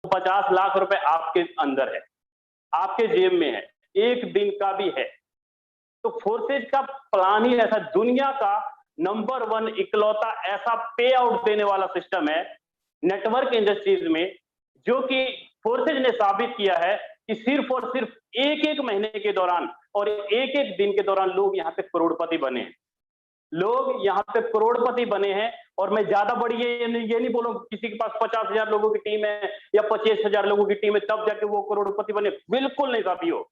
50 लाख रुपए आपके अंदर है, आपके जेब में है, एक दिन का भी है। तो फोर्सेज का प्लान ही ऐसा, दुनिया का नंबर 1 इकलौता ऐसा पे आउट देने वाला सिस्टम है नेटवर्क इंडस्ट्रीज में, जो कि फोर्सेज ने साबित किया है कि सिर्फ और सिर्फ एक महीने के दौरान और एक दिन के दौरान लोग यहाँ पे करोड़पति बने हैं। लोग यहाँ पे करोड़पति बने हैं। और मैं ज्यादा बड़ी ये नहीं बोलूंगा किसी के पास 50,000 लोगों की टीम है या 25,000 लोगों की टीम है तब जाके वो करोड़पति बने, बिल्कुल नहीं साथियों।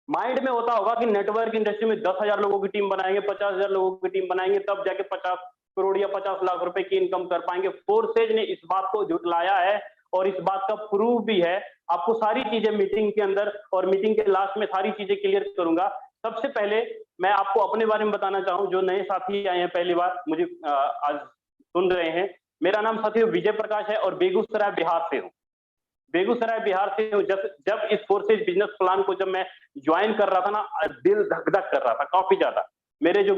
माइंड में होता होगा कि नेटवर्क इंडस्ट्री में 10,000 लोगों की टीम बनाएंगे, 50,000 लोगों की टीम बनाएंगे, तब जाके 50 करोड़ या 50 लाख रुपए की इनकम कर पाएंगे। फोर्सेज ने इस बात को झुटलाया है और इस बात का प्रूफ भी है। आपको सारी चीजें मीटिंग के अंदर और मीटिंग के लास्ट में सारी चीजें क्लियर करूंगा। सबसे पहले मैं आपको अपने बारे में बताना चाहूं, जो नए साथी आए हैं पहली बार मुझे आज सुन रहे हैं। मेरा नाम साथियों विजय प्रकाश है और बेगूसराय बिहार से हूं। बेगूसराय बिहार से हूं। जब इस फोर्सेज बिजनेस प्लान को जब मैं ज्वाइन कर रहा था ना, दिल धक धक कर रहा था काफी ज्यादा। मेरे जो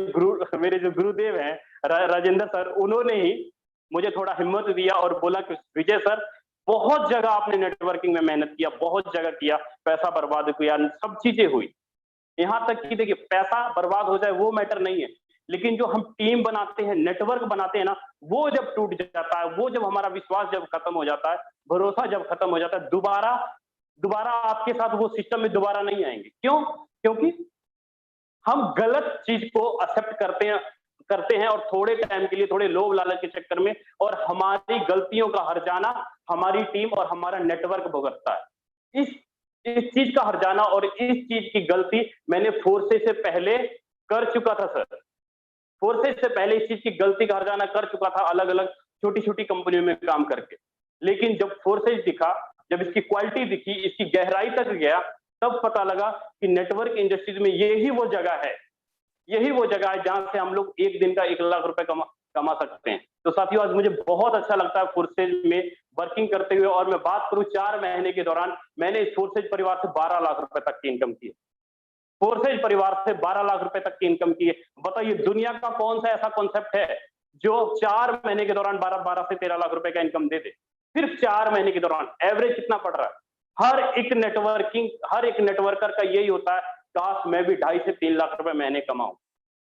गुरुदेव हैं राजेंद्र सर, उन्होंने ही मुझे थोड़ा हिम्मत दिया और बोला कि विजय सर, बहुत जगह आपने नेटवर्किंग में मेहनत किया, बहुत जगह किया, पैसा बर्बाद किया, सब चीजें हुई, यहाँ तक कि देखिए पैसा बर्बाद हो जाए वो मैटर नहीं है, लेकिन जो हम टीम बनाते हैं, नेटवर्क बनाते हैं ना, वो जब टूट जाता है, वो जब हमारा विश्वास जब खत्म हो जाता है, भरोसा जब खत्म हो जाता है, दोबारा आपके साथ वो सिस्टम में दोबारा नहीं आएंगे। क्यों? क्योंकि हम गलत चीज को एक्सेप्ट करते हैं और थोड़े टाइम के लिए, थोड़े लोभ लालच के चक्कर में, और हमारी गलतियों का हर्जाना हमारी टीम और हमारा नेटवर्क भुगतता है। इस चीज का हर्जाना और इस चीज की गलती मैंने फोर्सेज से पहले कर चुका था सर। फोर्सेज से पहले इस चीज की गलती का हर्जाना कर चुका था, अलग अलग छोटी छोटी कंपनियों में काम करके। लेकिन जब फोर्सेज दिखा, जब इसकी क्वालिटी दिखी, इसकी गहराई तक गया, तब पता लगा कि नेटवर्क इंडस्ट्रीज में यही वो जगह है, यही वो जगह है जहां से हम लोग एक दिन का 1 लाख रुपए कमा सकते हैं। तो साथियों, आज मुझे बहुत अच्छा लगता है फोर्सेज में वर्किंग करते हुए। और मैं बात करूं 4 महीने के दौरान मैंने इस फोर्सेज परिवार से 12 लाख रुपए तक की इनकम की है। फोर्सेज परिवार से 12 लाख रुपए तक की इनकम की है। बताइए दुनिया का कौन सा ऐसा कॉन्सेप्ट है जो 4 महीने के दौरान 12 से 13 लाख रुपए का इनकम दे दे? सिर्फ 4 महीने के दौरान एवरेज कितना पड़ रहा है? हर एक नेटवर्कर का यही होता है, काश मैं भी 2.5 से 3 लाख रुपए महीने कमाऊं।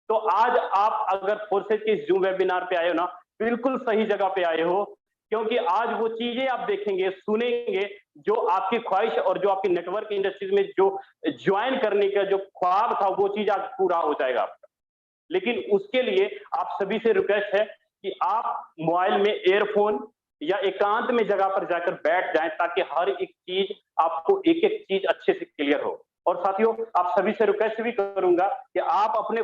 तो आज आप अगर फोर्सेज के इस जूम वेबिनार पे आए हो ना, बिल्कुल सही जगह पे आए हो, क्योंकि आज वो चीजें आप देखेंगे, सुनेंगे, जो आपकी ख्वाहिश और जो आपकी नेटवर्क इंडस्ट्रीज में जो ज्वाइन करने का जो ख्वाब था, वो चीज आज पूरा हो जाएगा आपका। लेकिन उसके लिए आप सभी से रिक्वेस्ट है कि आप मोबाइल में एयरफोन या एकांत में जगह पर जाकर बैठ जाएं, ताकि हर एक चीज आपको एक एक चीज अच्छे से क्लियर हो। और साथियों, आप सभी से रिक्वेस्ट भी करूंगा कि आप अपने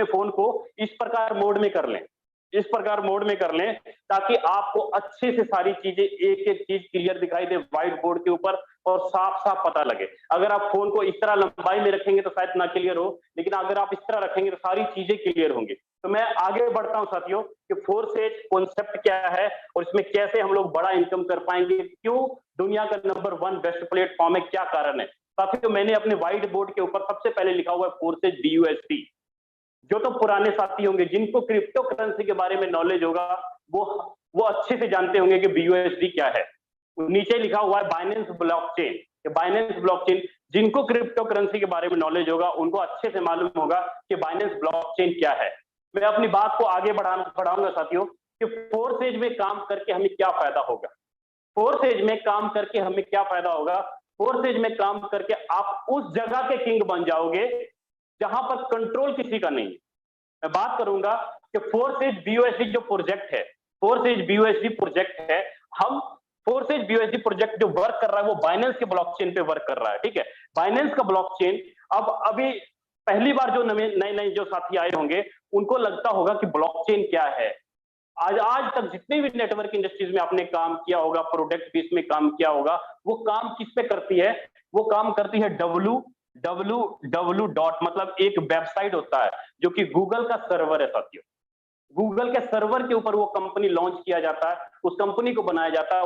फोन को इस प्रकार मोड में कर लें, इस प्रकार मोड में कर लें, ताकि आपको अच्छे से सारी चीजें एक एक चीज क्लियर दिखाई दे व्हाइट बोर्ड के ऊपर और साफ साफ पता लगे। अगर आप फोन को इस तरह लंबाई में रखेंगे तो शायद ना क्लियर हो, लेकिन अगर आप इस तरह रखेंगे तो सारी चीजें क्लियर होंगी। तो मैं आगे बढ़ता हूं साथियों कि फोर्सेज कॉन्सेप्ट क्या है और इसमें कैसे हम लोग बड़ा इनकम कर पाएंगे, क्यों दुनिया का नंबर 1 बेस्ट प्लेटफॉर्म है, क्या कारण है। साथियों, मैंने अपने व्हाइट बोर्ड के ऊपर सबसे पहले लिखा हुआ है फोर्सेज BUSD। जो तो पुराने साथी होंगे जिनको क्रिप्टो करेंसी के बारे में नॉलेज होगा, वो अच्छे से जानते होंगे कि BUSD क्या है। नीचे लिखा हुआ है बाइनेंस ब्लॉकचेन। बाइनेंस ब्लॉकचेन, जिनको क्रिप्टो करेंसी के बारे में नॉलेज होगा उनको अच्छे से मालूम होगा कि बाइनेंस ब्लॉकचेन क्या है। मैं अपनी बात को आगे बढ़ाऊंगा साथियों कि फोर्सेज में काम करके हमें क्या फायदा होगा। फोर्सेज में काम करके हमें क्या फायदा होगा? फोर्सेज में काम करके आप उस जगह के किंग बन जाओगे जहां पर कंट्रोल किसी का नहीं है। मैं बात करूंगा कि फोर्सेज BUSD जो प्रोजेक्ट है, फोर्सेज BUSD प्रोजेक्ट है, हम फोर्सेज BUSD प्रोजेक्ट जो वर्क कर रहा है वो बाइनेंस के ब्लॉकचेन पे वर्क कर रहा है। ठीक है, बाइनेंस का ब्लॉकचेन। अब अभी पहली बार जो नए जो साथी आए होंगे उनको लगता होगा कि ब्लॉकचेन क्या है। आज तक जितने भी नेटवर्क इंडस्ट्रीज में आपने काम किया होगा, प्रोडक्ट बेस में काम किया होगा, वो काम किस पे करती है? वो काम करती है www. मतलब एक वेबसाइट होता है जो कि गूगल का सर्वर है साथियों। गूगल के सर्वर के ऊपर वो कंपनी लॉन्च किया जाता है, उस कंपनी को बनाया जाता है।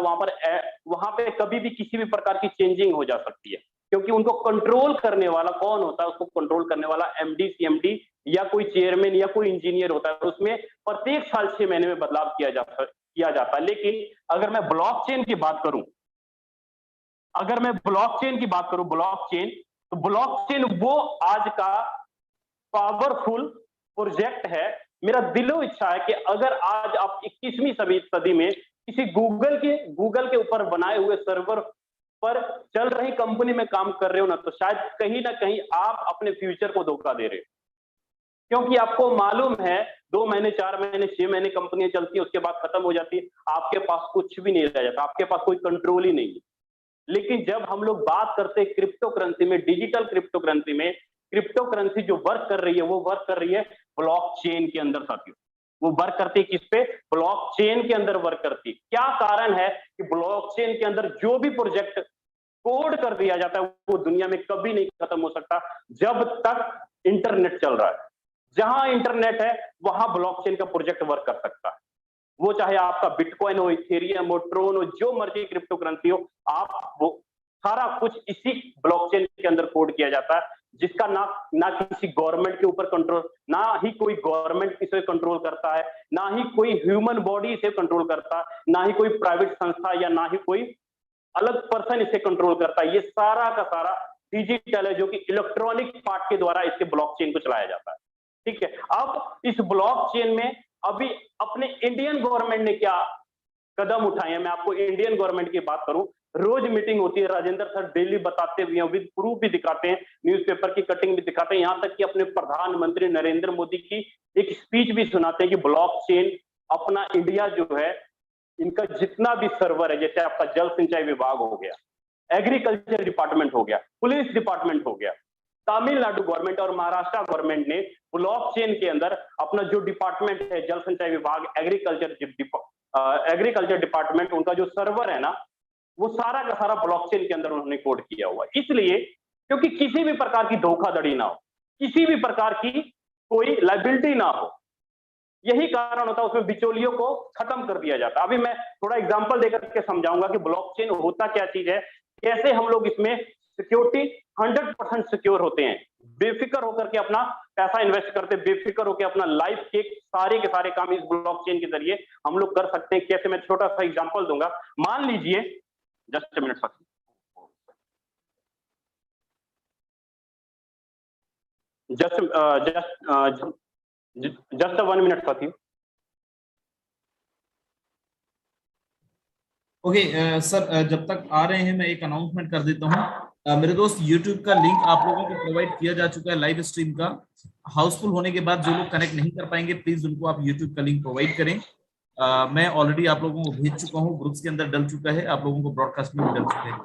वहां पे कभी भी किसी भी प्रकार की चेंजिंग हो जा सकती है, क्योंकि उनको कंट्रोल करने वाला कौन होता है? उसको कंट्रोल करने वाला MD CMD या कोई चेयरमैन या कोई इंजीनियर होता है। उसमें प्रत्येक साल 6 महीने में बदलाव किया किया जाता है। लेकिन अगर मैं ब्लॉकचेन की बात करूं, ब्लॉकचेन, तो ब्लॉकचेन वो आज का पावरफुल प्रोजेक्ट है। मेरा दिलो इच्छा है कि अगर आज आप 21वीं सदी में किसी गूगल के ऊपर बनाए हुए सर्वर पर चल रही कंपनी में काम कर रहे हो ना, तो शायद कहीं ना कहीं आप अपने फ्यूचर को धोखा दे रहे हो। क्योंकि आपको मालूम है 2 महीने, 4 महीने, 6 महीने कंपनियां चलती है, उसके बाद खत्म हो जाती है, आपके पास कुछ भी नहीं रह जाता, आपके पास कोई कंट्रोल ही नहीं है। लेकिन जब हम लोग बात करते हैं क्रिप्टो करेंसी में, डिजिटल क्रिप्टो करेंसी में, क्रिप्टो करेंसी जो वर्क कर रही है वो वर्क कर रही है ब्लॉकचेन के अंदर साथियों। वो वर्क करती है किस पे? ब्लॉकचेन के अंदर वर्क करती है। क्या कारण है कि ब्लॉकचेन के अंदर जो भी प्रोजेक्ट कोड कर दिया जाता है वो दुनिया में कभी नहीं खत्म हो सकता जब तक इंटरनेट चल रहा है। जहां इंटरनेट है वहां ब्लॉकचेन का प्रोजेक्ट वर्क कर सकता है। वो चाहे आपका बिटकॉइन हो, इथेरियम हो, ट्रोन हो, जो मर्जी क्रिप्टो करेंसी हो, आप वो सारा कुछ इसी ब्लॉकचेन के अंदर कोड किया जाता है, जिसका ना किसी गवर्नमेंट के ऊपर कंट्रोल, ना ही कोई गवर्नमेंट इसे कंट्रोल करता है, ना ही कोई ह्यूमन बॉडी इसे कंट्रोल करता है, ना ही कोई प्राइवेट संस्था या ना ही कोई अलग पर्सन इसे कंट्रोल करता है। ये सारा का सारा डिजिटल है, जो कि इलेक्ट्रॉनिक पार्ट के द्वारा इसके ब्लॉकचेन को चलाया जाता है। ठीक है, अब इस ब्लॉकचेन में अभी अपने इंडियन गवर्नमेंट ने क्या कदम उठाए हैं, मैं आपको इंडियन गवर्नमेंट की बात करूं, रोज मीटिंग होती है, राजेंद्र सर डेली बताते हुए विद प्रूफ भी दिखाते हैं, न्यूज़पेपर की कटिंग भी दिखाते हैं, यहां तक कि अपने प्रधानमंत्री नरेंद्र मोदी की एक स्पीच भी सुनाते हैं कि ब्लॉकचेन अपना इंडिया जो है, इनका जितना भी सर्वर है, जैसे आपका जल सिंचाई विभाग हो गया, एग्रीकल्चर डिपार्टमेंट हो गया, पुलिस डिपार्टमेंट हो गया, तमिलनाडु गवर्नमेंट और महाराष्ट्र गवर्नमेंट ने ब्लॉकचेन के अंदर अपना जो डिपार्टमेंट है, जल सिंचाई विभाग, एग्रीकल्चर डिपार्टमेंट, उनका जो सर्वर है ना, वो सारा का सारा ब्लॉकचेन के अंदर उन्होंने कोड किया हुआ है। इसलिए क्योंकि किसी भी प्रकार की धोखाधड़ी ना हो, किसी भी प्रकार की कोई लाइबिलिटी ना हो, यही कारण होता है, उसमें बिचौलियों को खत्म कर दिया जाता है। अभी मैं थोड़ा एग्जांपल देकर के समझाऊंगा कि ब्लॉकचेन होता क्या चीज है, कैसे हम लोग इसमें सिक्योरिटी 100% सिक्योर होते हैं, बेफिक्र होकर के अपना पैसा इन्वेस्ट करते, बेफिक्र होकर अपना लाइफ के सारे काम इस ब्लॉकचेन के जरिए हम लोग कर सकते हैं। कैसे, मैं छोटा सा एग्जांपल दूंगा। मान लीजिए, just a minute sir, just 1 minute साथी। ओके सर, जब तक आ रहे हैं मैं एक अनाउंसमेंट कर देता हूँ। मेरे दोस्त, यूट्यूब का लिंक आप लोगों को प्रोवाइड किया जा चुका है लाइव स्ट्रीम का। हाउसफुल होने के बाद जो लोग कनेक्ट नहीं कर पाएंगे, प्लीज उनको आप यूट्यूब का लिंक प्रोवाइड करें। मैं ऑलरेडी आप लोगों को भेज चुका हूँ, ग्रुप्स के अंदर डल चुका है, आप लोगों को ब्रॉडकास्ट में भी डल चुके हैं।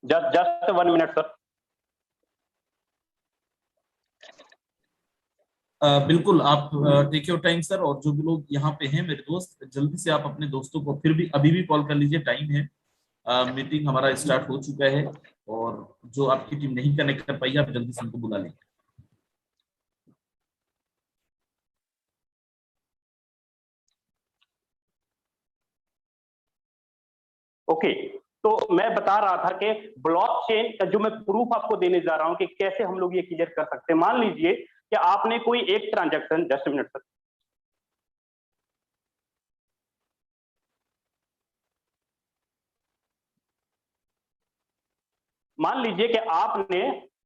Just 1 minute sir. बिल्कुल, आप टेक योर टाइम सर। और जो भी लोग यहाँ पे हैं मेरे दोस्त, जल्दी से आप अपने दोस्तों को फिर भी अभी भी कॉल कर लीजिए, टाइम है। मीटिंग हमारा स्टार्ट हो चुका है, और जो आपकी टीम नहीं कनेक्ट कर पाई, आप जल्दी से उनको बुला लें। ओके, तो मैं बता रहा था कि ब्लॉकचेन का जो मैं प्रूफ आपको देने जा रहा हूं कि कैसे हम लोग ये क्लियर कर सकते हैं। मान लीजिए कि आपने कोई एक ट्रांजैक्शन, जस्ट मिनट सर, मान लीजिए कि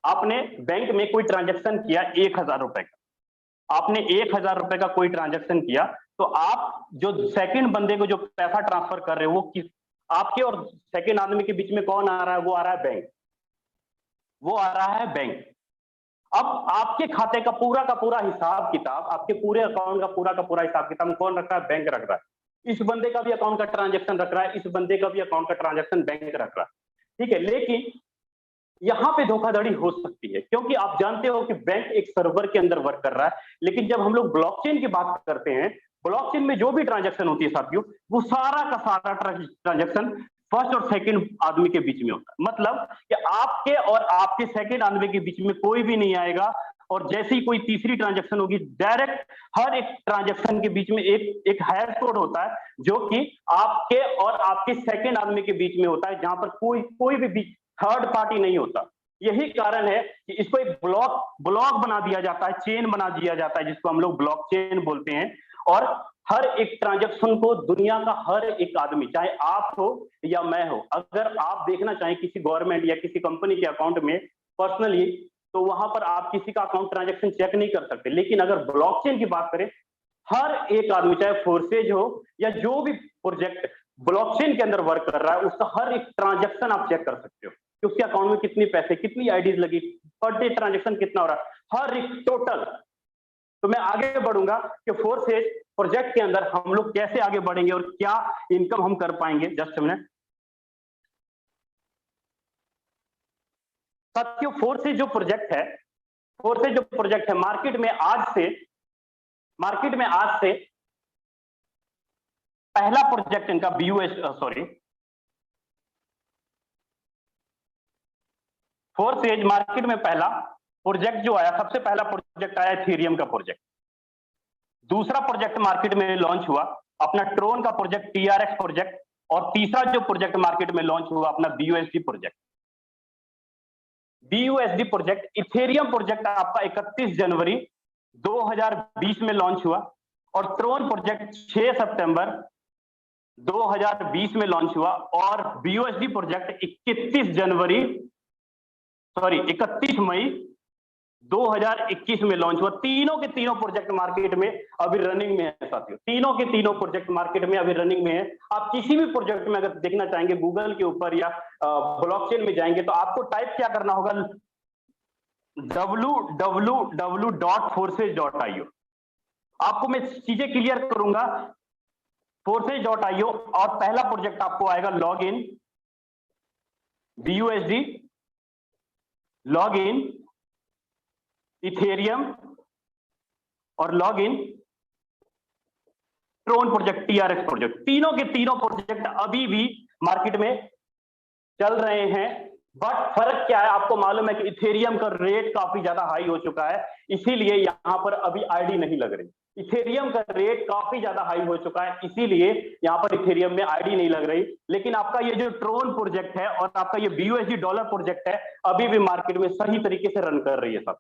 आपने बैंक में कोई ट्रांजैक्शन किया 1000 रुपए का, आपने 1000 रुपए का कोई ट्रांजैक्शन किया, तो आप जो सेकंड बंदे को जो पैसा ट्रांसफर कर रहे हो, वो किस, आपके और सेकंड आदमी के बीच में कौन आ रहा है? वो आ रहा है बैंक, वो आ रहा है बैंक। अब आपके खाते का पूरा हिसाब किताब, आपके पूरे अकाउंट का पूरा हिसाब किताब कौन रख रहा है? बैंक रख रहा है। इस बंदे का भी अकाउंट का ट्रांजैक्शन रख रहा है, इस बंदे का भी अकाउंट का ट्रांजैक्शन बैंक रख रहा है। ठीक है, लेकिन यहां पे धोखाधड़ी हो सकती है, क्योंकि आप जानते हो कि बैंक एक सर्वर के अंदर वर्क कर रहा है। लेकिन जब हम लोग ब्लॉकचेन की बात करते हैं, ब्लॉकचेन में जो भी ट्रांजैक्शन होती है साथियों, वो सारा का सारा ट्रांजैक्शन फर्स्ट और सेकंड आदमी के बीच में होता है। मतलब कि आपके और आपके सेकंड आदमी के बीच में कोई भी नहीं आएगा, और जैसे ही कोई तीसरी ट्रांजैक्शन होगी, डायरेक्ट हर एक ट्रांजैक्शन के बीच में एक हैश कोड होता है जो कि आपके और आपके सेकंड आदमी के बीच में होता है, जहां पर कोई भी थर्ड पार्टी नहीं होता। यही कारण है कि इसको एक ब्लॉक बना दिया जाता है, चेन बना दिया जाता है, जिसको हम लोग ब्लॉकचेन बोलते हैं। और हर एक ट्रांजैक्शन को दुनिया का हर एक आदमी, चाहे आप हो या मैं हो, अगर आप देखना चाहें किसी गवर्नमेंट या किसी कंपनी के अकाउंट में पर्सनली, तो वहां पर आप किसी का अकाउंट ट्रांजैक्शन चेक नहीं कर सकते। लेकिन अगर ब्लॉकचेन की बात करें, हर एक आदमी, चाहे फोर्सेज हो या जो भी प्रोजेक्ट ब्लॉकचेन के अंदर वर्क कर रहा है, उसका हर एक ट्रांजैक्शन आप चेक कर सकते हो कि उसके अकाउंट में कितनी पैसे, कितनी आईडीज लगी, पर डे ट्रांजैक्शन कितना हो रहा है, हर एक टोटल। तो मैं आगे बढ़ूंगा कि फोर्सेज प्रोजेक्ट के अंदर हम लोग कैसे आगे बढ़ेंगे और क्या इनकम हम कर पाएंगे। जस्ट मिनट साथियों, फोर्सेज जो प्रोजेक्ट है मार्केट में आज से पहला प्रोजेक्ट इनका फोर्सेज मार्केट में पहला प्रोजेक्ट जो आया, सबसे पहला प्रोजेक्ट आया इथेरियम का प्रोजेक्ट। दूसरा प्रोजेक्ट मार्केट में लॉन्च हुआ अपना ट्रोन का प्रोजेक्ट, TRX प्रोजेक्ट। और तीसरा जो प्रोजेक्ट मार्केट में लॉन्च हुआ अपना BUSD project. BUSD project, Ethereum project आपका 31 जनवरी 2020 में लॉन्च हुआ, और ट्रोन प्रोजेक्ट 6 सितंबर 2020 में लॉन्च हुआ, और BUSD प्रोजेक्ट 31 मई 2021 में लॉन्च हुआ। तीनों के तीनों प्रोजेक्ट मार्केट में अभी रनिंग में है साथियों, तीनों के तीनों प्रोजेक्ट मार्केट में अभी रनिंग में है। आप किसी भी प्रोजेक्ट में अगर देखना चाहेंगे, गूगल के ऊपर या ब्लॉकचेन में जाएंगे, तो आपको टाइप क्या करना होगा, www.forces.io। आपको मैं चीजें क्लियर करूंगा, forces.io, और पहला प्रोजेक्ट आपको आएगा log in BUSD, log in Ethereum, और log in Tron project, TRX project. तीनों के तीनों प्रोजेक्ट अभी भी मार्केट में चल रहे हैं। बट फर्क क्या है, आपको मालूम है कि इथेरियम का रेट काफी ज्यादा हाई हो चुका है, इसीलिए यहां पर अभी आईडी नहीं लग रही। इथेरियम का रेट काफी ज्यादा हाई हो चुका है, इसीलिए यहां पर इथेरियम में आईडी नहीं लग रही। लेकिन आपका ये जो ट्रोन प्रोजेक्ट है और आपका ये BUSD डॉलर प्रोजेक्ट है, अभी भी मार्केट में सही तरीके से रन कर रही है सब,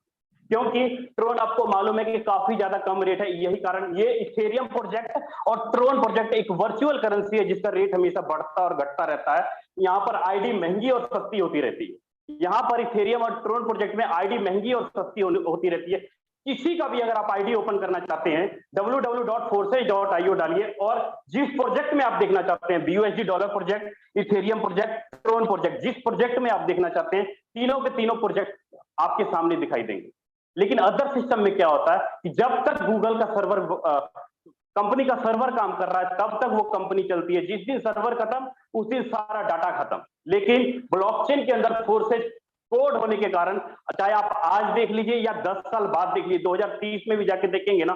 क्योंकि ट्रोन आपको मालूम है कि काफी ज्यादा कम रेट है। यही कारण, ये इथेरियम प्रोजेक्ट और ट्रोन प्रोजेक्ट एक वर्चुअल करेंसी है जिसका रेट हमेशा बढ़ता और घटता रहता है। यहाँ पर आईडी महंगी और सस्ती होती रहती है। यहाँ पर इथेरियम और ट्रोन प्रोजेक्ट में आईडी महंगी और सस्ती होती रहती है। किसी का भी अगर आप आईडी ओपन करना चाहते हैं, www.forces.io डालिए, और जिस प्रोजेक्ट में आप देखना चाहते हैं, BUSD dollar project, Ethereum project, Tron project, जिस प्रोजेक्ट में आप देखना चाहते हैं, तीनों के तीनों प्रोजेक्ट आपके सामने दिखाई देंगे। लेकिन अदर सिस्टम में क्या होता है कि जब तक गूगल का सर्वर, कंपनी का सर्वर काम कर रहा है, तब तक वो कंपनी चलती है। जिस दिन सर्वर खत्म, उस दिन सारा डाटा खत्म। लेकिन ब्लॉकचेन के अंदर फोर्सेज कोड होने के कारण, चाहे आप आज देख लीजिए या 10 साल बाद देख लीजिए, 2030 में भी जाके देखेंगे ना,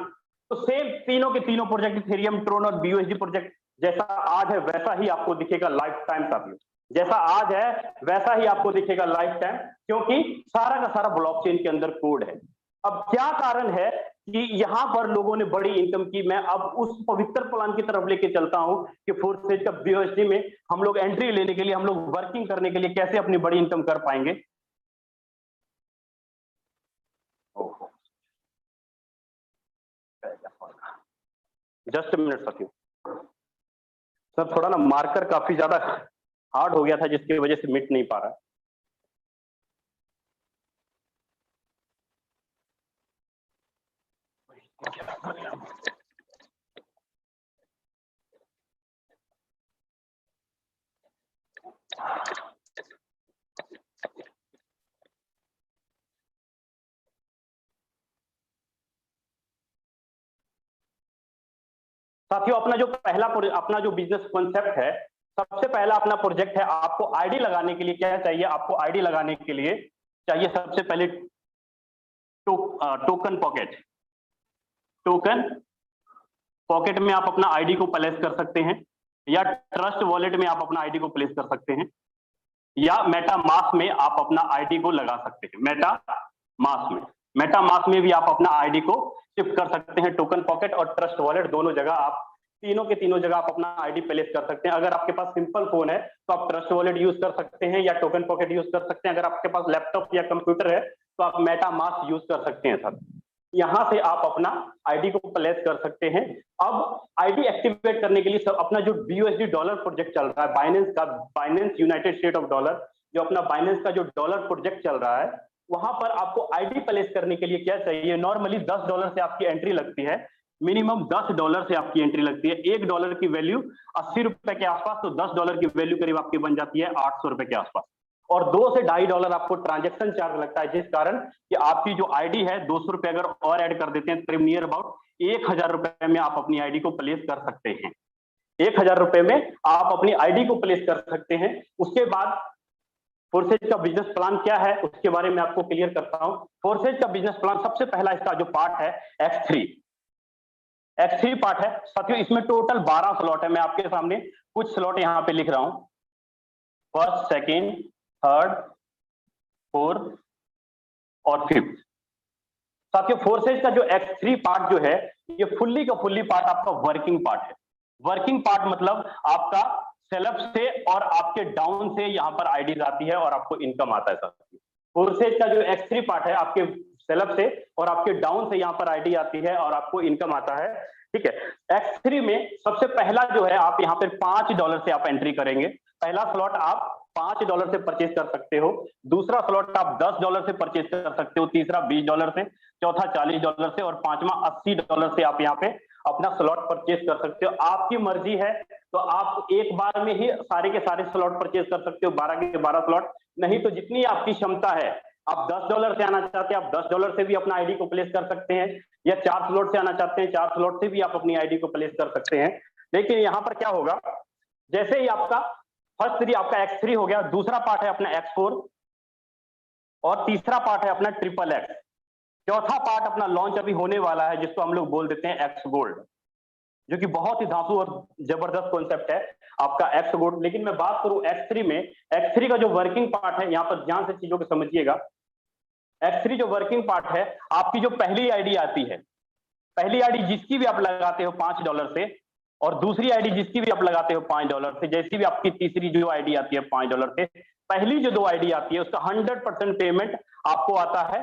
तो सेम तीनों के तीनों प्रोजेक्ट, इथेरियम, ट्रोन और BUSD प्रोजेक्ट जैसा आज है वैसा ही आपको दिखेगा लाइफ टाइम साथियों। जैसा आज है वैसा ही आपको दिखेगा लाइफ टाइम, क्योंकि सारा का सारा ब्लॉकचेन के अंदर कोड है। अब क्या कारण है कि यहां पर लोगों ने बड़ी इनकम की? मैं अब उस पवित्र प्लान की तरफ लेके चलता हूं कि फोर्सेज का BUSD में हम लोग एंट्री लेने के लिए, हम लोग वर्किंग करने के लिए कैसे अपनी बड़ी इनकम कर पाएंगे। जस्ट मिनट साथियों, सर थोड़ा ना मार्कर काफी ज्यादा हार्ड हो गया था, जिसकी वजह से मिट नहीं पा रहा है। साथियों, अपना जो बिजनेस कॉन्सेप्ट है, सबसे पहला अपना प्रोजेक्ट है। आपको आईडी लगाने के लिए क्या चाहिए? आपको आईडी लगाने के लिए चाहिए सबसे पहले टोकन पॉकेट। टोकन पॉकेट में आप अपना आईडी को प्लेस कर सकते हैं। या ट्रस्ट वॉलेट में आप अपना आईडी को प्लेस कर सकते हैं, या मेटामास्क में आप अपना आईडी को लगा सकते हैं। मेटामास्क में भी आप अपना आईडी को शिफ्ट कर सकते हैं। टोकन पॉकेट और ट्रस्ट वॉलेट दोनों जगह आप तीनों के तीनों जगह आप अपना आईडी प्लेस कर सकते हैं। अगर आपके पास सिंपल फोन है तो आप ट्रस्ट वॉलेट यूज कर सकते हैं या टोकन पॉकेट यूज कर सकते हैं। अगर आपके पास लैपटॉप या कंप्यूटर है तो आप मेटामास्क यूज कर सकते हैं सर। यहां से आप अपना आईडी को प्लेस कर सकते हैं। अब आईडी एक्टिवेट करने के लिए सब अपना जो BUSD डॉलर प्रोजेक्ट चल रहा है बाइनेंस का, Binance United state of dollar, जो अपना बाइनेंस का जो डॉलर प्रोजेक्ट चल रहा है, वहां पर आपको आईडी प्लेस करने के लिए क्या चाहिए, नॉर्मली $10 से आपकी एंट्री लगती है, मिनिमम $10 से आपकी एंट्री लगती है। $1 की वैल्यू 80 रुपए के आसपास, तो $10 की वैल्यू करीब आपकी बन जाती है 800 रुपए के आसपास। और $2 से $2.5 आपको ट्रांजेक्शन चार्ज लगता है, जिस कारण कि आपकी जो आईडी है 200 रुपए अगर और ऐड कर देते हैं तो नियर अबाउट 1000 रुपए में आप अपनी आईडी को प्लेस कर सकते हैं। 1000 रुपए में आप अपनी आईडी को प्लेस कर सकते हैं। उसके बाद फोर्सेज का बिजनेस प्लान क्या है उसके बारे में आपको क्लियर करता हूं। फोर्सेज का बिजनेस प्लान सबसे पहला इसका जो पार्ट है X3 पार्ट है साथियों। इसमें टोटल 12 स्लॉट है। मैं आपके सामने कुछ स्लॉट यहां पे लिख रहा हूं, फर्स्ट, सेकेंड, थर्ड, फोर्थ और फिफ्थ। साथियों फोर्सेज का जो X3 पार्ट जो है ये फुल्ली का फुल्ली पार्ट आपका वर्किंग पार्ट है। वर्किंग पार्ट मतलब आपका सेलअप से और आपके डाउन से यहां पर आईडीज आती है और आपको इनकम आता है साथियों। फोर्सेज का जो X3 पार्ट है आपके सेलअप से और आपके डाउन से यहां पर आईडी आती है और आपको इनकम आता है, ठीक है। X3 में सबसे पहला जो है आप यहाँ पर $5 से आप एंट्री करेंगे। पहला स्लॉट आप $5 से परचेज कर सकते हो, दूसरा स्लॉट आप $10 से परचेज कर सकते हो, तीसरा $20 से, चौथा $40 से और पांचवा $80 से आप यहाँ पे अपना स्लॉट परचेज कर सकते हो। आपकी मर्जी है तो आप एक बार में ही सारे के सारे स्लॉट परचेज कर सकते हो, 12 के 12 स्लॉट, नहीं तो जितनी आपकी क्षमता है। आप $10 से आना चाहते हैं आप $10 से भी अपना आईडी को प्लेस कर सकते हैं, या 4 स्लॉट से आना चाहते हैं 4 स्लॉट से भी आप अपनी आईडी को प्लेस कर सकते हैं। लेकिन यहाँ पर क्या होगा, जैसे ही आपका फर्स्ट 3 आपका X3 हो गया, दूसरा पार्ट है अपना X4 और तीसरा पार्ट है अपना XXX, चौथा पार्ट अपना लॉन्च अभी होने वाला है जिसको हम लोग बोल देते हैं X गोल्ड, जो कि बहुत ही धांसू और जबरदस्त कॉन्सेप्ट है आपका X गोल्ड। लेकिन मैं बात करूं X3 में, X3 का जो वर्किंग पार्ट है, यहां पर ध्यान से चीजों को समझिएगा। X3 जो वर्किंग पार्ट है, आपकी जो पहली आईडी आती है, पहली आईडी जिसकी भी आप लगाते हो $5 से, और दूसरी आईडी जिसकी भी आप लगाते हो $5 से, जैसी भी आपकी तीसरी जो आईडी आती है $5 से, पहली जो 2 आईडी आती है उसका 100% पेमेंट आपको आता है।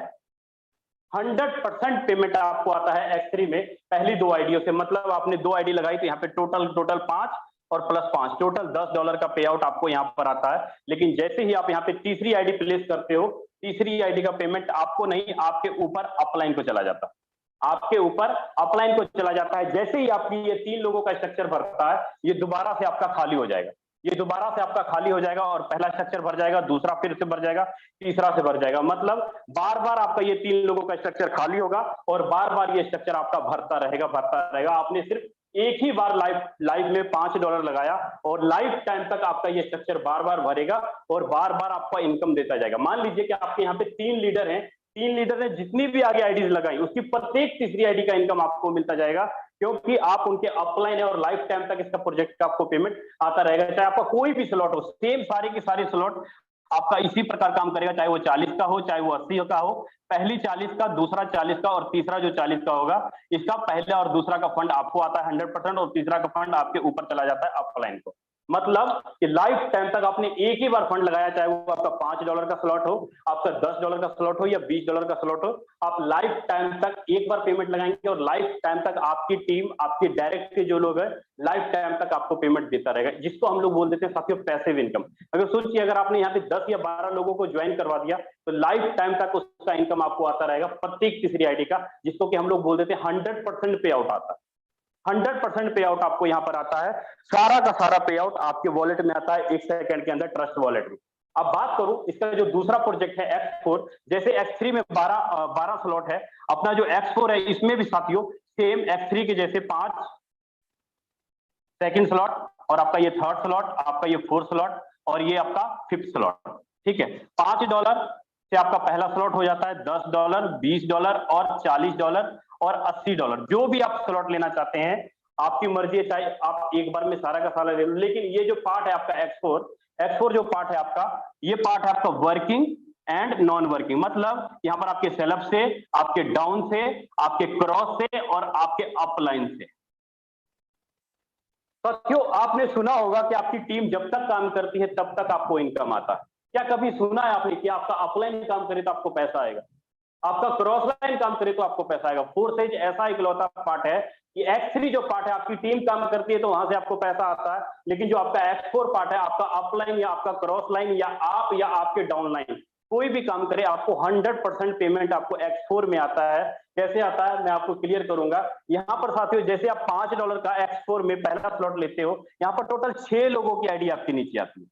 100% पेमेंट आपको आता है X3 में पहली 2 आईडियों से। मतलब आपने 2 आईडी लगाई तो यहाँ पे टोटल 5 और प्लस 5 टोटल $10 का पे आउट आपको यहाँ पर आता है। लेकिन जैसे ही आप यहाँ पे तीसरी आईडी प्लेस करते हो, तीसरी आईडी का पेमेंट आपको नहीं, आपके ऊपर अपलाइन को चला जाता है, आपके ऊपर अपलाइन को चला जाता है। जैसे ही आपकी ये 3 लोगों का स्ट्रक्चर भरता है, ये दोबारा से आपका खाली हो जाएगा, ये दोबारा से आपका खाली हो जाएगा और पहला स्ट्रक्चर भर जाएगा, दूसरा फिर से भर जाएगा, तीसरा से भर जाएगा। मतलब बार बार आपका ये 3 लोगों का स्ट्रक्चर खाली होगा और बार बार ये स्ट्रक्चर आपका भरता रहेगा। आपने सिर्फ एक ही बार लाइव में $5 लगाया और लाइफ टाइम तक आपका ये स्ट्रक्चर बार बार भरेगा और बार बार आपका इनकम देता जाएगा। मान लीजिए कि आपके यहाँ पे 3 लीडर हैं, 3 लीडर ने जितनी भी आगे आईडीज लगाई उसकी प्रत्येक तीसरी आईडी का इनकम आपको मिलता जाएगा, क्योंकि आप उनके अपलाइन है और लाइफ टाइम तक इसका प्रोजेक्ट का आपको पेमेंट आता रहेगा। चाहे आपका कोई भी स्लॉट हो, सेम सारे के सारे स्लॉट आपका इसी प्रकार काम करेगा, चाहे वो 40 का हो, चाहे वो 80 का हो। पहली 40 का, दूसरा 40 का और तीसरा जो 40 का होगा, इसका पहला और दूसरा का फंड आपको आता है 100% और तीसरा का फंड आपके ऊपर चला जाता है अपलाइन को। मतलब कि लाइफ टाइम तक आपने एक ही बार फंड लगाया, चाहे वो आपका $5 का स्लॉट हो, आपका $10 का स्लॉट हो या $20 का स्लॉट हो, आप लाइफ टाइम तक एक बार पेमेंट लगाएंगे और लाइफ टाइम तक आपकी टीम, आपके डायरेक्ट के जो लोग हैं, लाइफ टाइम तक आपको पेमेंट देता रहेगा, जिसको हम लोग बोल देते हैं साथियों पैसिव इनकम। अगर सोचिए अगर आपने यहाँ पे 10 या 12 लोगों को ज्वाइन करवा दिया तो लाइफ टाइम तक उसका इनकम आपको आता रहेगा प्रत्येक तीसरी आईडी का, जिसको कि हम लोग बोल देते हैं 100% पे आउट आता है। 100% पे आउट आपको यहाँ पर आता है, सारा का सारा पे आउट आपके वॉलेट में आता है 1 सेकंड के अंदर, ट्रस्ट वॉलेट में। अब बात करूं इसका जो दूसरा प्रोजेक्ट है X4, जैसे X3 में 12 स्लॉट है, अपना जो X4 है इसमें भी साथियों सेम X3 के जैसे 5 सेकंड स्लॉट और आपका ये थर्ड स्लॉट, आपका ये 4th स्लॉट और ये आपका 5th स्लॉट, ठीक है। $5 से आपका पहला स्लॉट हो जाता है $10, $20 और $40 और $80। जो भी आप स्लॉट लेना चाहते हैं आपकी मर्जी है, चाहे आप एक बार में सारा का सारा ले लो। लेकिन ये जो पार्ट है आपका X4 जो पार्ट है आपका, ये पार्ट है आपका वर्किंग एंड नॉन वर्किंग। मतलब यहाँ पर आपके सेलअप से, आपके डाउन से, आपके क्रॉस से और आपके अपलाइन से। साथियों, आपने सुना होगा कि आपकी टीम जब तक काम करती है तब तक आपको इनकम आता है। क्या कभी सुना है आपने कि आपका अपलाइन काम करे तो आपको पैसा आएगा, आपका क्रॉस लाइन काम करे तो आपको पैसा आएगा? फोर्स एज ऐसा इकलौता पार्ट है कि X3 जो पार्ट है, आपकी टीम काम करती है तो वहां से आपको पैसा आता है। लेकिन जो आपका X4 पार्ट है, आपका अपलाइन या आपका क्रॉस लाइन या आप या आपके डाउन लाइन कोई भी काम करे, आपको 100% पेमेंट आपको X4 में आता है। कैसे आता है मैं आपको क्लियर करूंगा। यहाँ पर साथियों, जैसे आप $5 का X4 में पहला स्लॉट लेते हो, यहाँ पर टोटल 6 लोगों की आईडी आपके नीचे आती है।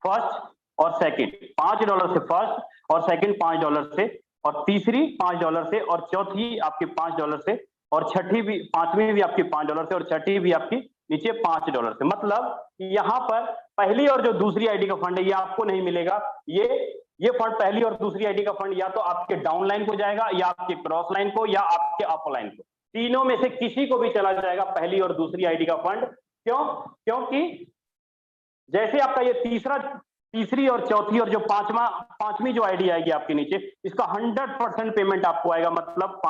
फर्स्ट और सेकंड $5 से फर्स्ट, और सेकंड $5 से, और तीसरी $5 से, और चौथी आपके $5 से, और छठी भी, पांचवी भी आपकी $5 से, और छठी भी आपकी नीचे $5 से। मतलब यहाँ पर पहली और जो दूसरी आईडी का फंड है ये आपको नहीं मिलेगा। ये फंड, पहली और दूसरी आईडी का फंड, या तो आपके डाउन लाइन को जाएगा, या आपके क्रॉस लाइन को, या आपके अप लाइन को। तीनों में से किसी को भी चला जाएगा पहली और दूसरी आईडी का फंड। क्यों? क्योंकि जैसे आपका ये तीसरी और चौथी और जो पांचवी जो आईडी आएगी आपके नीचे, इसका 100% पेमेंट आपको आएगा। मतलब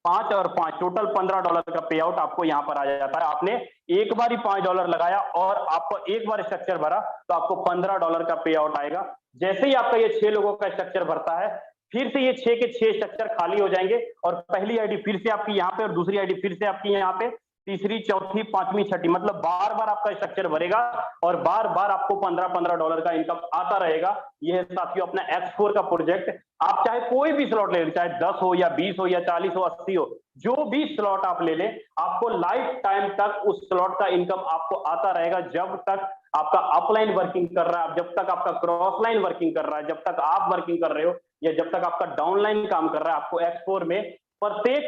5 और 5 टोटल $15 का पे आउट आपको यहाँ पर आ जाता है। आपने एक बार ही $5 लगाया और आपको एक बार स्ट्रक्चर भरा तो आपको $15 का पे आउट आएगा। जैसे ही आपका ये 6 लोगों का स्ट्रक्चर भरता है, फिर से ये 6 के 6 स्ट्रक्चर खाली हो जाएंगे, और पहली आईडी फिर से आपकी यहाँ पे, और दूसरी आईडी फिर से आपकी यहाँ पे, तीसरी, चौथी, पांचवी, छठी, मतलब बार बार आपका स्ट्रक्चर भरेगा और बार बार आपको $15 का इनकम आता रहेगा। यह है साथियों अपना X4 का प्रोजेक्ट। आप चाहे कोई भी स्लॉट ले लें, चाहे 10 हो या 20 हो या 40 हो, 80 हो, जो भी स्लॉट आप ले लें, आपको लाइफ टाइम तक उस स्लॉट का इनकम आपको आता रहेगा। जब तक आपका अपलाइन वर्किंग कर रहा है, जब तक आपका क्रॉस लाइन वर्किंग कर रहा है, जब तक आप वर्किंग कर रहे हो, या जब तक आपका डाउन लाइन काम कर रहा है, आपको X4 में प्रत्येक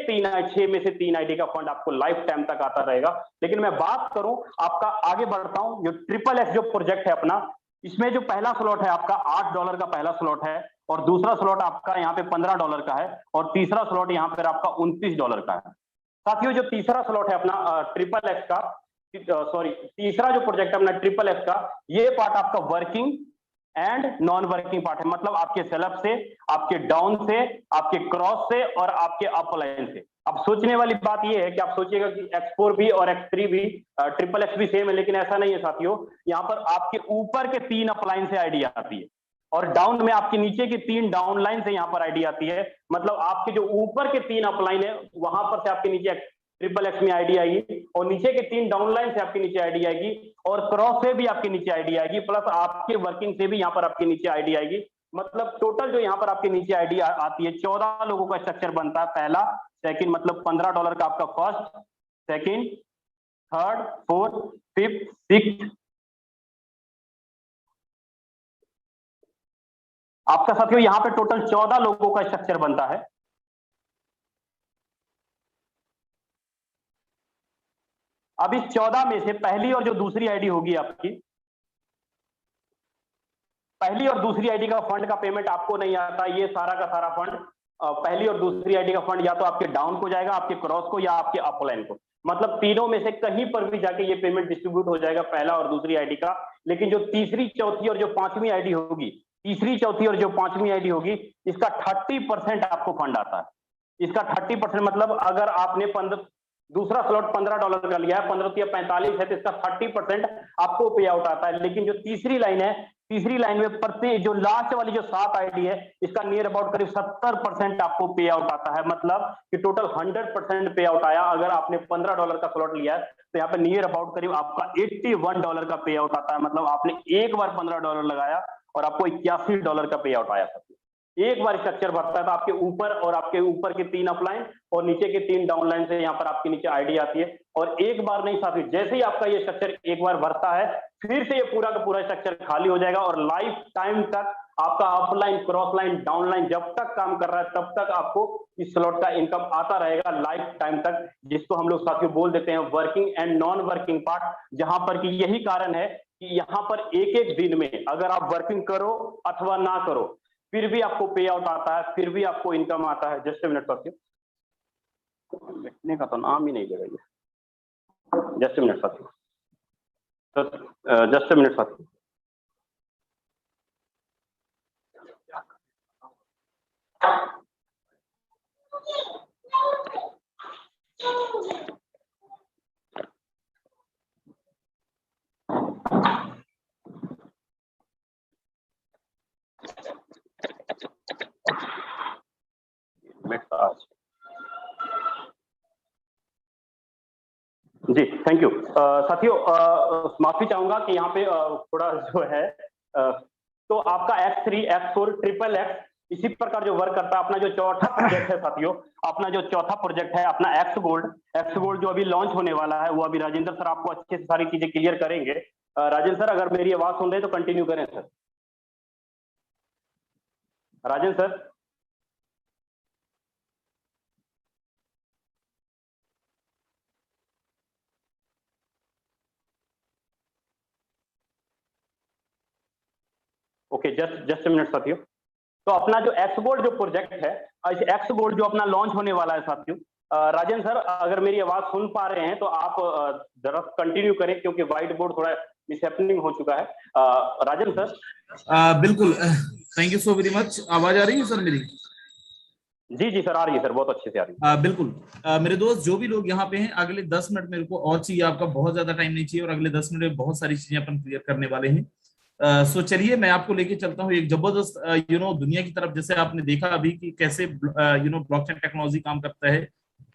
6 में से 3 आईडी का फंड आपको लाइफ टाइम तक आता रहेगा। लेकिन मैं बात करूं, आपका आगे बढ़ता हूं, जो XXX जो प्रोजेक्ट है अपना, इसमें जो पहला स्लॉट है आपका $8 का पहला स्लॉट है, और दूसरा स्लॉट आपका यहाँ पे $15 का है, और तीसरा स्लॉट यहाँ पर आपका $29 का है। साथियों, जो तीसरा स्लॉट है अपना XXX का, तीसरा जो प्रोजेक्ट है अपना XXX का, ये पार्ट आपका working and non working part है। मतलब आपके सेलअप से, आपके डाउन से, आपके क्रॉस से, और आपके अप लाइन से। अब सोचने वाली बात यह है कि आप सोचिएगा कि X4 भी और X3 भी, XXX भी सेम है, लेकिन ऐसा नहीं है साथियों। यहाँ पर आपके ऊपर के 3 अप लाइन से आईडी आती है, और डाउन में आपके नीचे की 3 डाउन लाइन से यहाँ पर आईडी आती है। मतलब आपके जो ऊपर के 3 अप लाइन है, वहां पर से आपके नीचे XXX में आईडी आएगी, और नीचे के 3 डाउन लाइन से आपके नीचे आईडी आएगी, और क्रॉस से भी आपके नीचे आईडी आएगी, प्लस आपके वर्किंग से भी यहाँ पर आपके नीचे आईडी आएगी। मतलब टोटल जो यहाँ पर आपके नीचे आईडी आती है, 14 लोगों का स्ट्रक्चर बनता है। पहला, सेकंड, मतलब $15 का आपका first, second, third, fourth, fifth, sixth, आपका साथियों यहाँ पे टोटल 14 लोगों का स्ट्रक्चर बनता है। अब इस 14 में से पहली और जो दूसरी आईडी होगी आपकी, पहली और दूसरी आईडी का फंड का पेमेंट आपको नहीं आता। ये सारा का सारा फंड, पहली और दूसरी आईडी का फंड या तो आपके डाउन को जाएगा, आपके क्रॉस को, या आपके अपलाइन को। मतलब तीनों में से कहीं पर भी जाके ये पेमेंट डिस्ट्रीब्यूट हो जाएगा, पहला और दूसरी आईडी का। लेकिन जो तीसरी, चौथी और जो पांचवी आईडी होगी, तीसरी, चौथी और जो पांचवी आईडी होगी, इसका 30% आपको फंड आता है। इसका 30% मतलब अगर आपने दूसरा स्लॉट $15 का लिया है, 15 या 45 है, तो इसका 30% आपको पे आउट आता है। लेकिन जो तीसरी लाइन है, तीसरी लाइन में प्रत्येक जो लास्ट वाली जो 7 आईडी है, इसका नियर अबाउट करीब 70% आपको पे आउट आता है। मतलब कि टोटल 100% पे आउट आया। अगर आपने $15 का स्लॉट लिया है, तो यहाँ पे नियर अबाउट करीब आपका $81 का पे आउट आता है। मतलब आपने एक बार $15 लगाया और आपको $81 का पे आउट आया। एक बार स्ट्रक्चर भरता है तो आपके ऊपर, और आपके ऊपर के 3 अपलाइन और नीचे के 3 डाउनलाइन से यहाँ पर आपके नीचे आईडी आती है। और एक बार नहीं साथी, जैसे ही आपका ये स्ट्रक्चर एक बार भरता है, फिर से ये पूरा का पूरा स्ट्रक्चर खाली हो जाएगा, और लाइफ टाइम तक आपका अपलाइन, क्रॉस लाइन, डाउनलाइन जब तक काम कर रहा है, तब तक आपको इस स्लॉट का इनकम आता रहेगा लाइफ टाइम तक, जिसको हम लोग साथियों बोल देते हैं working and non working part. जहां पर कि यही कारण है कि यहाँ पर एक एक दिन में अगर आप वर्किंग करो अथवा ना करो, फिर भी आपको पे आउट आता है, फिर भी आपको इनकम आता है। जस्ट मिनट साथियों, बैठने का तो नाम ही नहीं ले रही है। जस्ट मिनट साथियों, जस्ट मिनट साथियों। जी थैंक यू साथियों, माफी चाहूंगा कि यहाँ पे थोड़ा जो है तो आपका X3, X4, ट्रिपल X इसी प्रकार जो वर्क करता है। अपना जो चौथा प्रोजेक्ट है साथियों, अपना जो चौथा प्रोजेक्ट है अपना एक्स गोल्ड जो अभी लॉन्च होने वाला है, वो अभी राजेंद्र सर आपको अच्छे से सारी चीजें क्लियर करेंगे। राजेंद्र सर अगर मेरी आवाज सुन रहे हैं तो कंटिन्यू करें sir. Rajendra sir. Okay, just minute साथियों। तो अपना जो एक्स गोल्ड जो प्रोजेक्ट है, इस एक्स गोल्ड जो अपना लॉन्च होने वाला है साथियों, राजेंद्र सर अगर मेरी आवाज सुन पा रहे हैं तो आप जरा कंटिन्यू करें, क्योंकि व्हाइट बोर्ड थोड़ा मिसहैपनिंग हो चुका है। राजेंद्र सर। बिल्कुल, thank you so very much. आवाज आ रही है सर मेरी? जी सर, आ रही है सर, बहुत अच्छे से आ रही है। बिल्कुल। मेरे दोस्त जो भी लोग यहाँ पे हैं, अगले 10 मिनट मेरे को और चाहिए, आपका बहुत ज्यादा टाइम नहीं चाहिए, और अगले 10 मिनट में बहुत सारी चीजें अपन क्लियर करने वाले हैं। सो चलिए मैं आपको लेके चलता हूँ एक जबरदस्त दुनिया की तरफ। जैसे आपने देखा अभी कि कैसे ब्लॉकचेन टेक्नोलॉजी काम करता है,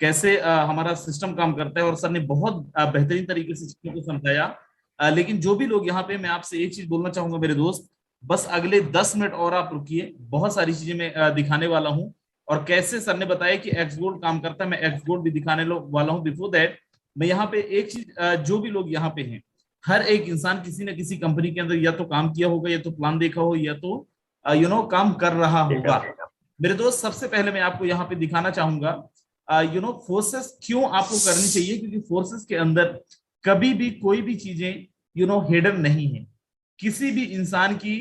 कैसे हमारा सिस्टम काम करता है, और सर ने बहुत बेहतरीन तरीके से चीजों को समझाया। लेकिन जो भी लोग यहाँ पे, मैं आपसे एक चीज बोलना चाहूंगा मेरे दोस्त, बस अगले 10 मिनट और आप रुकिए, बहुत सारी चीजें मैं दिखाने वाला हूँ। और कैसे सर ने बताया कि एक्स गोल्ड काम करता है, मैं एक्स गोल्ड भी दिखाने वाला हूँ। बिफोर दैट मैं यहाँ पे एक चीज, जो भी लोग यहाँ पे हैं, हर एक इंसान किसी न किसी कंपनी के अंदर या तो काम किया होगा, या तो प्लान देखा हो, या तो काम कर रहा होगा। मेरे दोस्त सबसे पहले मैं आपको यहाँ पे दिखाना चाहूंगा फोर्सेस क्यों आपको करनी चाहिए, क्योंकि फोर्सेस के अंदर कभी भी कोई भी चीजें हिडन नहीं है। किसी भी इंसान की